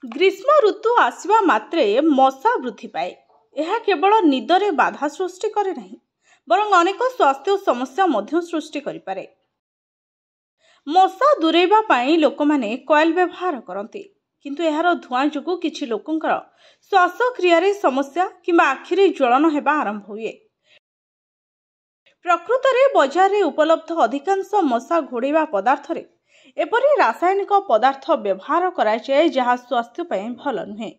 ग्रीष्म ऋतु आसवा मात्रे मशा वृद्धि पाए। यह केवल निदरे बाधा सृष्टि करे नहीं, बरं अनेक स्वास्थ्य समस्या मध्य सृष्टि करिपारे। मशा दूरेबा पाई लोकमाने कॉइल व्यवहार करते, किंतु यार धुआं जोगु किछि लोकंकर श्वासक्रिया समस्या किंबा आखिरे ज्वलन हेबा आरंभ हुए। प्रकृत रे बाजार रे उपलब्ध अधिकांश मशा घोड़ेबा पदार्थ रे एपरि रासायनिक पदार्थ व्यवहार कराए जहाँ स्वास्थ्य पय भल नुहे।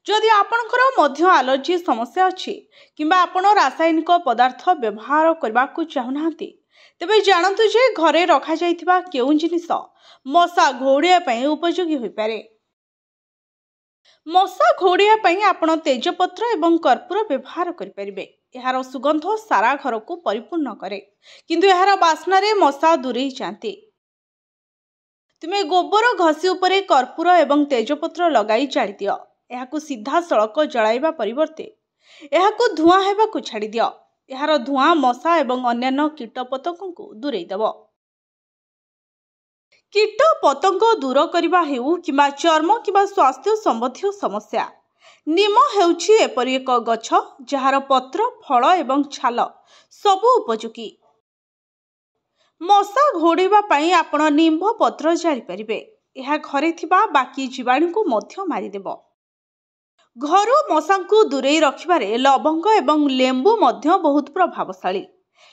जदि आपणकर मध्य एलर्जी समस्या अछि किंबा आपण रासायनिक पदार्थ व्यवहार करबा को चाहुनांती, तेबे जानतु जे घरे रखा जाइथिबा केउ जिनिस मशा घोड़िया पय उपयोगी होई पारे। मशा घोड़िया पय आपण तेजपत्र एवं कर्पूर व्यवहार करि परिबे। यार सुगंध सारा घर को परिपूर्ण करे, किंतु यार बास्ना रे मशा दूरे जाते। तुमे गोबर घसी उपरे कर्पूर एवं तेजपत्र लगाई जाଳି दियो। एहाकु सीधा सड़क जलाइबा परिवर्ते एहाकु धुआं हेबाकु छाड़ी दियो। यार धुआं मशा एवं अन्यान्य कीट पतंग को दूरे देबो। कीट पतंग दूर करबा हेउ किंबा चर्म किंबा स्वास्थ्य संबंधी समस्या, नीम हेउछि एपरि एक गछ जहार पत्र फल एवं छाल सबु उपयोगी। मशा घोड़ेबा पाई आपण निम्ब पत्र जाଳି परिबे। यह घरे थिबा बाकी जीवाणु को मध्य मारी देबो। घरु मशा को दूरे रखिबारे लवंग एवं लेंबू मध्य बहुत प्रभावशाली।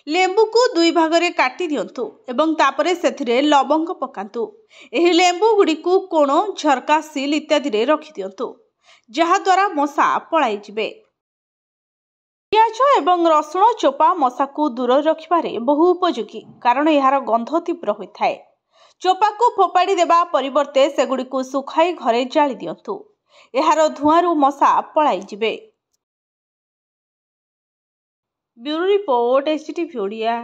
लेंबू को दुई भागरे काटी दियंतु एवं तापरे सेथिरे लवंग पकांतु। एही लेंबू गुडी को कोण झरका सील इत्यादि रे रखि दियंतु, जहा द्वारा मशा पळाई जिबे। पियाज एवं रसुण चोपा मशा को दूर रखिबारे बहु उपयोगी, कारण यार गंध तीव्र होता है। चोपा को फोपाड़ी देबा परिवर्ते सेगुडी को सुखाई घरे जाଳି दियंतु। यार धुआंरु मशा पळाई जिबे। Bureau report, STTV Odia.